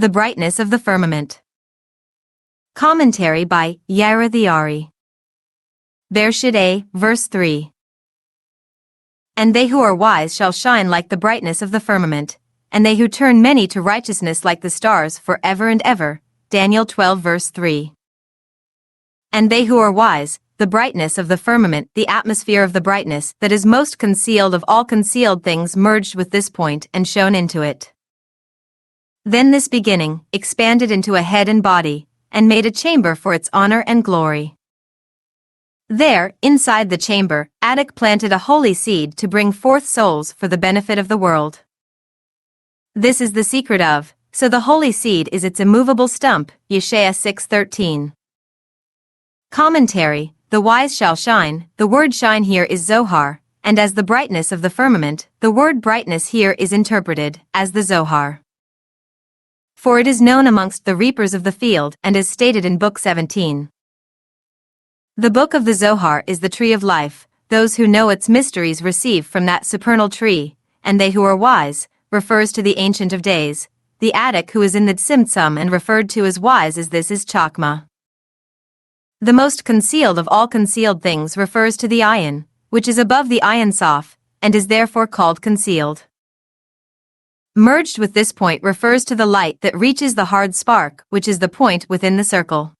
The brightness of the firmament. Commentary by Yara the Ari. Berashit A, verse 3. And they who are wise shall shine like the brightness of the firmament, and they who turn many to righteousness like the stars forever and ever. Daniel 12 verse 3. And they who are wise, the brightness of the firmament, the atmosphere of the brightness that is most concealed of all concealed things merged with this point and shone into it. Then this beginning expanded into a head and body, and made a chamber for its honor and glory. There, inside the chamber, Adak planted a holy seed to bring forth souls for the benefit of the world. This is the secret of, so the holy seed is its immovable stump, Yeshaya 6:13. Commentary, the wise shall shine, the word shine here is Zohar, and as the brightness of the firmament, the word brightness here is interpreted as the Zohar. For it is known amongst the reapers of the field and is stated in Book 17. The book of the Zohar is the tree of life, those who know its mysteries receive from that supernal tree, and they who are wise, refers to the Ancient of Days, the Adak who is in the Tzimtzum and referred to as wise as this is Chakma. The most concealed of all concealed things refers to the ayin, which is above the ayin sof, and is therefore called concealed. Merged with this point refers to the light that reaches the hard spark, which is the point within the circle.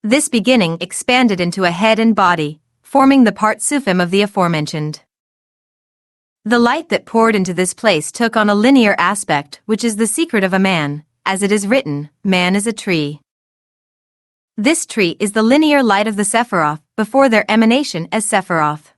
This beginning expanded into a head and body, forming the part sufim of the aforementioned. The light that poured into this place took on a linear aspect, which is the secret of a man, as it is written, man is a tree. This tree is the linear light of the Sephiroth, before their emanation as Sephiroth.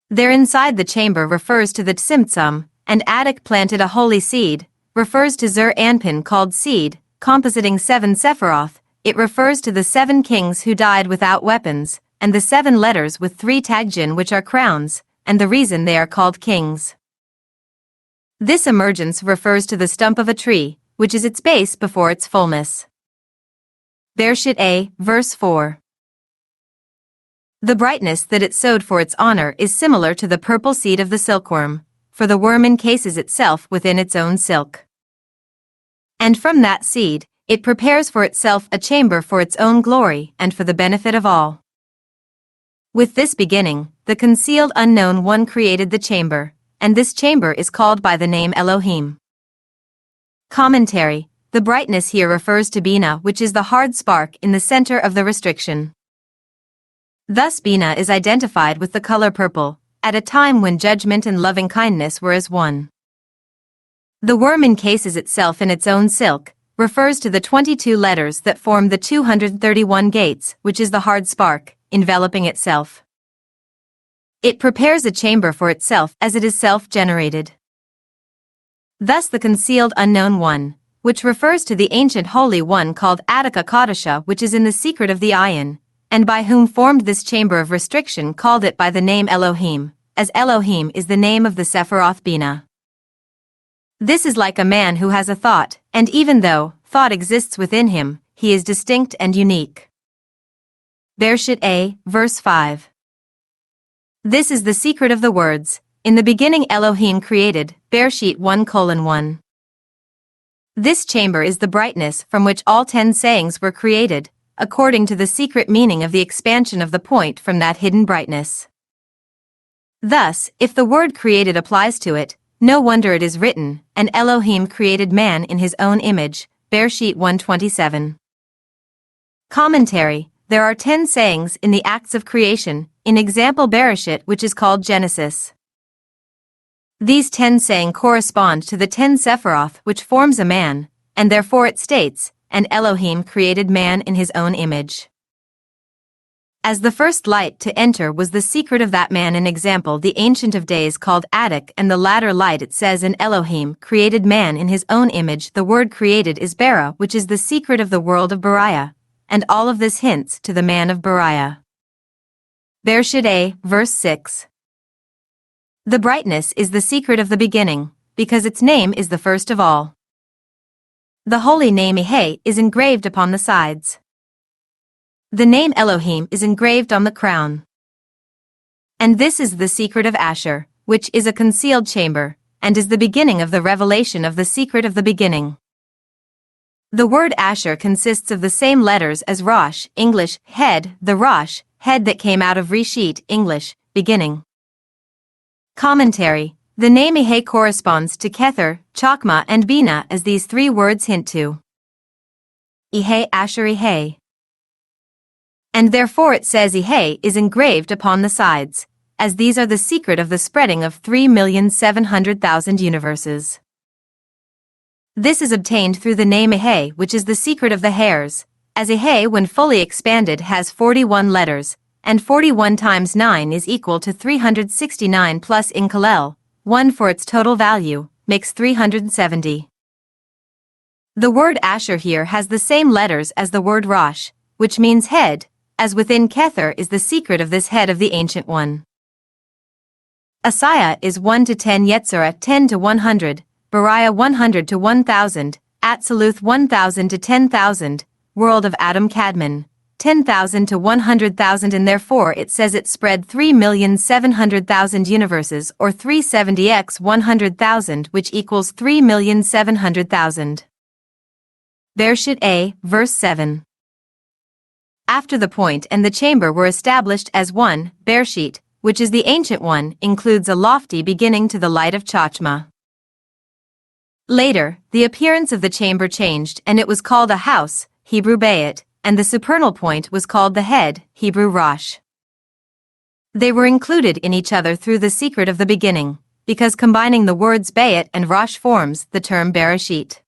There inside the chamber refers to the Tzimtzum, and Adak planted a holy seed, refers to Zur Anpin called seed, compositing 7 Sephiroth. It refers to the 7 kings who died without weapons, and the 7 letters with 3 tagjin which are crowns, and the reason they are called kings. This emergence refers to the stump of a tree, which is its base before its fullness. Berashit A, verse 4. The brightness that it sowed for its honor is similar to the purple seed of the silkworm, for the worm encases itself within its own silk. And from that seed, it prepares for itself a chamber for its own glory and for the benefit of all. With this beginning, the concealed unknown one created the chamber, and this chamber is called by the name Elohim. Commentary, the brightness here refers to Bina, which is the hard spark in the center of the restriction. Thus Bina is identified with the color purple, at a time when judgment and loving kindness were as one. The worm encases itself in its own silk, refers to the 22 letters that form the 231 gates, which is the hard spark, enveloping itself. It prepares a chamber for itself as it is self-generated. Thus the concealed unknown one, which refers to the ancient holy one called Adaka Kadasha, which is in the secret of the ayin, and by whom formed this chamber of restriction, called it by the name Elohim, as Elohim is the name of the Sephiroth Bina. This is like a man who has a thought, and even though thought exists within him, he is distinct and unique. Berashit A, verse 5. This is the secret of the words, in the beginning Elohim created, Berashit 1:1. This chamber is the brightness from which all 10 sayings were created, according to the secret meaning of the expansion of the point from that hidden brightness. Thus, if the word created applies to it, no wonder it is written, and Elohim created man in his own image, Berashit 1:27. Commentary, there are 10 sayings in the acts of creation, in example Berashit, which is called Genesis. These 10 saying correspond to the 10 Sephiroth which forms a man, and therefore it states, and Elohim created man in his own image. As the first light to enter was the secret of that man, in example the Ancient of Days called Adak, and the latter light it says in Elohim created man in his own image. The word created is Bara, which is the secret of the world of Bariah, and all of this hints to the man of Bariah. Berashit A, verse 6. The brightness is the secret of the beginning, because its name is the first of all. The holy name Ehe is engraved upon the sides. The name Elohim is engraved on the crown. And this is the secret of Asher, which is a concealed chamber, and is the beginning of the revelation of the secret of the beginning. The word Asher consists of the same letters as Rosh, English, head, the Rosh, head that came out of Reshit, English, beginning. Commentary. The name Ehe corresponds to Kether, Chokmah and Bina as these three words hint to. Ehe Asher Ehe. And therefore it says Ehe is engraved upon the sides, as these are the secret of the spreading of 3,700,000 universes. This is obtained through the name Ehe, which is the secret of the hairs, as Ehe when fully expanded has 41 letters, and 41 times 9 is equal to 369 plus in Kalel, 1 for its total value, makes 370. The word Asher here has the same letters as the word Rosh, which means head, as within Kether is the secret of this head of the Ancient One. Asaya is 1 to 10, Yetzirah 10 to 100, Beriah 100 to 1000, Atziluth 1000 to 10,000, world of Adam Kadmon, 10,000 to 100,000, and therefore it says it spread 3,700,000 universes or 370x 100,000, which equals 3,700,000. Berashit A, verse 7. After the point and the chamber were established as one, Berashit, which is the Ancient One, includes a lofty beginning to the light of Chokmah. Later, the appearance of the chamber changed and it was called a house, Hebrew Bayit, and the supernal point was called the head, Hebrew Rosh. They were included in each other through the secret of the beginning, because combining the words Bayit and Rosh forms the term Berashit.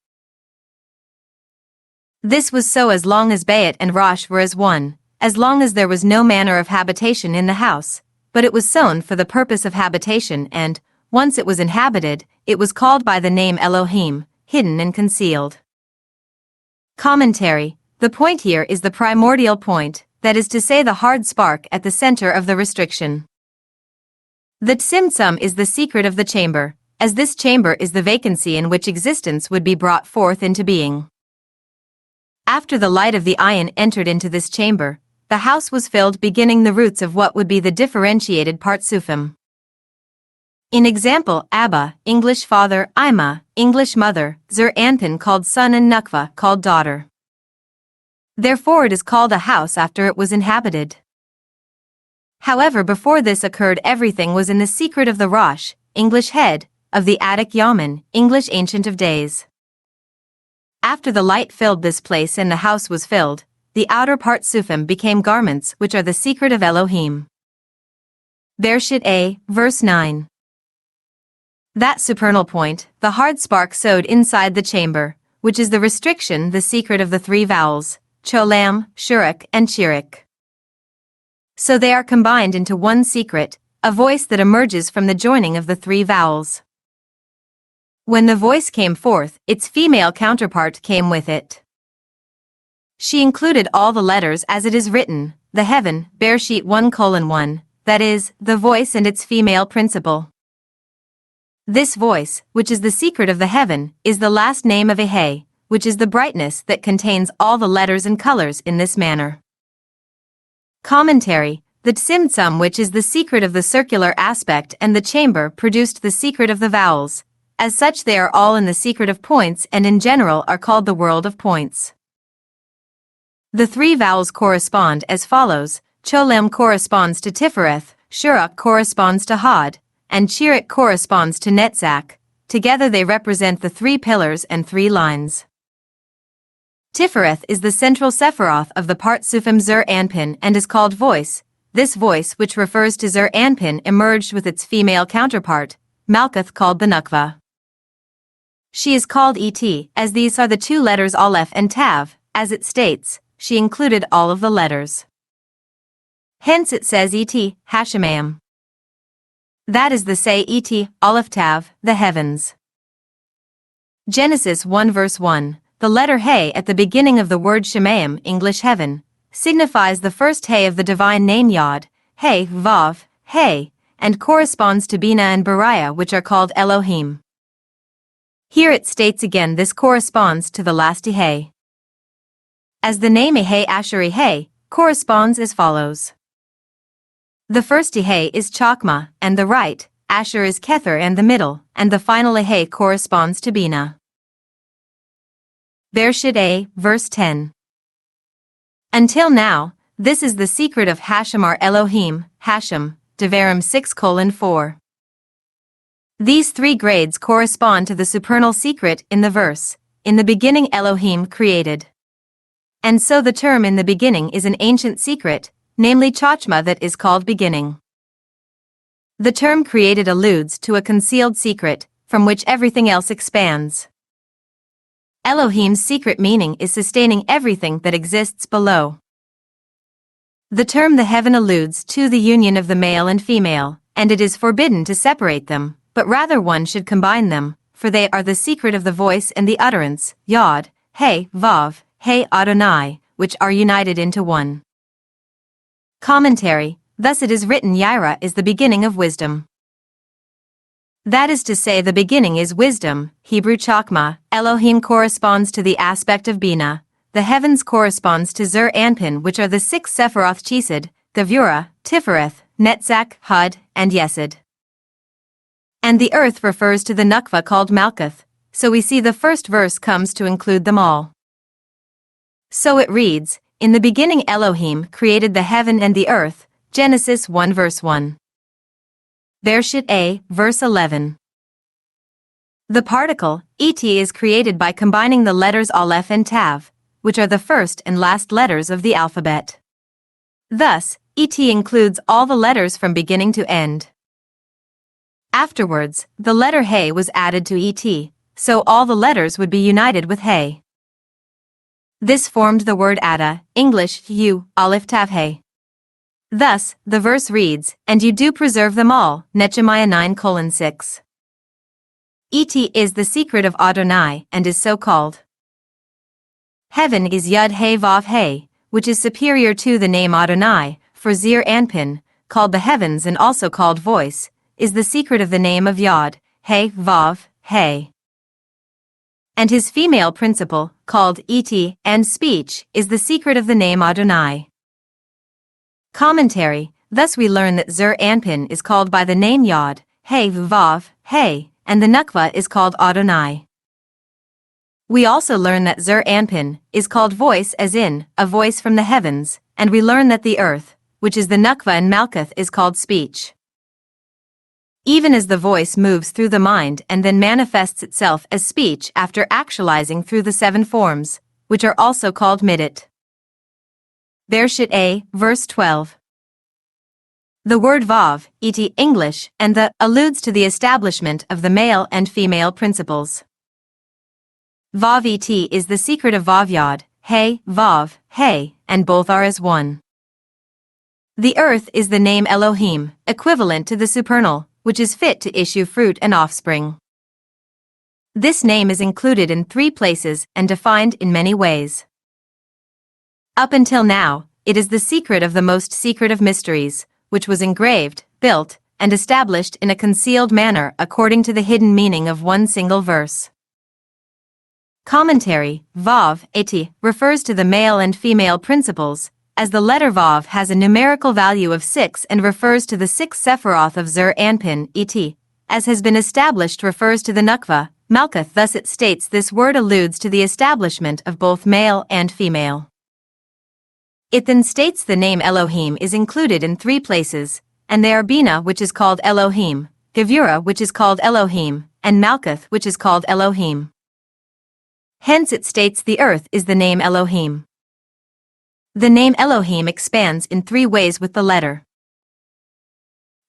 This was so as long as Bayit and Rosh were as one, as long as there was no manner of habitation in the house, but it was sown for the purpose of habitation and, once it was inhabited, it was called by the name Elohim, hidden and concealed. Commentary. The point here is the primordial point, that is to say the hard spark at the center of the restriction. The Tzimtzum is the secret of the chamber, as this chamber is the vacancy in which existence would be brought forth into being. After the light of the ayin entered into this chamber, the house was filled, beginning the roots of what would be the differentiated Partsufim. In example, Abba, English father, Ima, English mother, Zur Anpin called son, and Nukva called daughter. Therefore it is called a house after it was inhabited. However, before this occurred, everything was in the secret of the Rosh, English head, of the Attic Yaman, English ancient of days. After the light filled this place and the house was filled, the outer Partsufim became garments which are the secret of Elohim. Berashit A, verse 9. That supernal point, the hard spark sowed inside the chamber, which is the restriction, the secret of the three vowels, Cholam, Shurik, and Chirik. So they are combined into one secret, a voice that emerges from the joining of the three vowels. When the voice came forth, its female counterpart came with it. She included all the letters as it is written, the heaven, Berashit 1:1, that is, the voice and its female principle. This voice, which is the secret of the heaven, is the last name of Ehe, which is the brightness that contains all the letters and colors in this manner. Commentary. The Tzimtzum, which is the secret of the circular aspect, and the chamber produced the secret of the vowels. As such they are all in the secret of points and in general are called the world of points. The three vowels correspond as follows: Cholem corresponds to Tifereth, Shurak corresponds to Hod, and Chirik corresponds to Netzach. Together they represent the three pillars and three lines. Tifereth is the central Sephiroth of the Partsufim Zur Anpin and is called voice. This voice, which refers to Zur Anpin, emerged with its female counterpart, Malkuth, called the Nukva. She is called Et, as these are the two letters Aleph and Tav. As it states, she included all of the letters. Hence it says Et, Hashemayim. That is the say Et, Aleph Tav, the heavens. Genesis 1 verse 1, the letter He at the beginning of the word Shemayim, English heaven, signifies the first He of the divine name Yod, He, Vav, He, and corresponds to Bina and Beriah, which are called Elohim. Here it states again this corresponds to the last Ehe. As the name Ehe Asher Ehe corresponds as follows. The first Ehe is Chokmah, and the right, Asher is Kether and the middle, and the final Ahe corresponds to Bina. Berashit A, verse 10. Until now, this is the secret of Hashem our Elohim, Hashem, Devarim 6:4. These three grades correspond to the supernal secret in the verse, in the beginning Elohim created. And so the term in the beginning is an ancient secret, namely Chachma, that is called beginning. The term created alludes to a concealed secret, from which everything else expands. Elohim's secret meaning is sustaining everything that exists below. The term the heaven alludes to the union of the male and female, and it is forbidden to separate them, but rather one should combine them, for they are the secret of the voice and the utterance, Yod, He, Vav, He Adonai, which are united into one. Commentary: thus it is written Yirah is the beginning of wisdom. That is to say, the beginning is wisdom. Hebrew Chachma. Elohim corresponds to the aspect of Bina. The heavens corresponds to Zur Anpin, which are the six Sephiroth Chesed, Gevurah, Tifereth, Netzach, Hud, and Yesod. And the earth refers to the Nukva called Malkuth, so we see the first verse comes to include them all. So it reads, in the beginning Elohim created the heaven and the earth, Genesis 1 verse 1. Berashit A, verse 11. The particle, et, is created by combining the letters Aleph and Tav, which are the first and last letters of the alphabet. Thus, et includes all the letters from beginning to end. Afterwards, the letter He was added to et, so all the letters would be united with He. This formed the word Ada, English, U, Aleph Tav He. Thus, the verse reads, and you do preserve them all, Nehemiah 9:6. Et is the secret of Adonai, and is so called. Heaven is Yud He Vav He, which is superior to the name Adonai, for Zir Anpin, called the heavens and also called voice, is the secret of the name of Yod, He, Vav, He. And his female principle, called et, and speech, is the secret of the name Adonai. Commentary: thus we learn that Zur Anpin is called by the name Yod, He, Vav, He, and the Nukva is called Adonai. We also learn that Zur Anpin is called voice, as in, a voice from the heavens, and we learn that the earth, which is the Nukva and Malkuth, is called speech. Even as the voice moves through the mind and then manifests itself as speech after actualizing through the seven forms, which are also called midot. Berashit A, verse 12. The word Vav, et, English, and the alludes to the establishment of the male and female principles. Vav et is the secret of Vav Yod, He, Vav, He, and both are as one. The earth is the name Elohim, equivalent to the supernal, which is fit to issue fruit and offspring. This name is included in 3 places and defined in many ways. Up until now, it is the secret of the most secret of mysteries, which was engraved, built, and established in a concealed manner according to the hidden meaning of one single verse. Commentary: Vav, et, refers to the male and female principles, as the letter Vav has a numerical value of 6 and refers to the 6 Sephiroth of Zur Anpin, et, as has been established refers to the Nukva, Malkuth. Thus it states this word alludes to the establishment of both male and female. It then states the name Elohim is included in 3 places, and they are Bina, which is called Elohim, Gevurah, which is called Elohim, and Malkuth, which is called Elohim. Hence it states the earth is the name Elohim. The name Elohim expands in 3 ways with the letter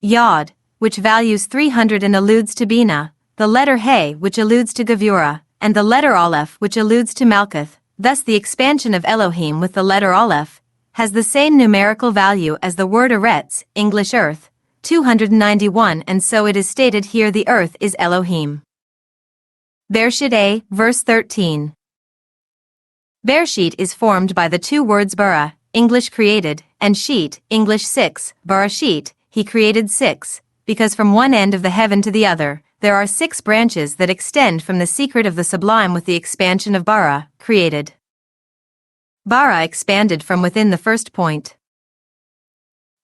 Yod, which values 300 and alludes to Bina, the letter He, which alludes to Gevurah, and the letter Aleph, which alludes to Malkuth. Thus the expansion of Elohim with the letter Aleph has the same numerical value as the word Eretz, English earth, 291, and so it is stated here the earth is Elohim. Berashit A, verse 13. Berashit is formed by the 2 words bara, English created, and sheet, English 6, Berashit, he created 6, because from one end of the heaven to the other, there are 6 branches that extend from the secret of the sublime with the expansion of bara, created. Bara expanded from within the first point.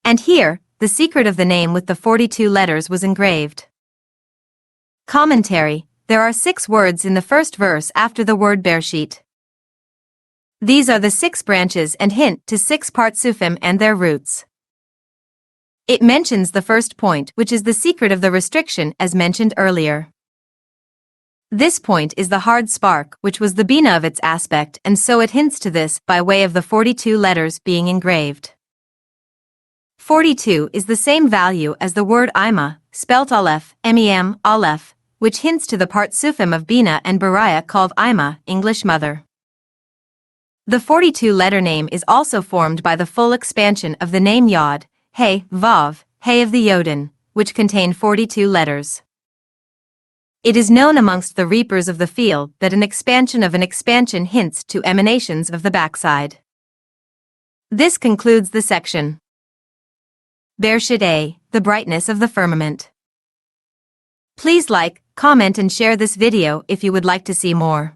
And here, the secret of the name with the 42 letters was engraved. Commentary: there are 6 words in the first verse after the word Berashit. These are the 6 branches and hint to 6 partsufim and their roots. It mentions the first point, which is the secret of the restriction as mentioned earlier. This point is the hard spark, which was the bina of its aspect, and so it hints to this by way of the 42 letters being engraved. 42 is the same value as the word ima, spelt aleph, mem, aleph, which hints to the partsufim of bina and bariah called ima, English mother. The 42-letter name is also formed by the full expansion of the name Yod, Hey, Vav, Hey of the Yodin, which contain 42 letters. It is known amongst the reapers of the field that an expansion of an expansion hints to emanations of the backside. This concludes the section. Berashit A, the brightness of the firmament. Please like, comment and share this video if you would like to see more.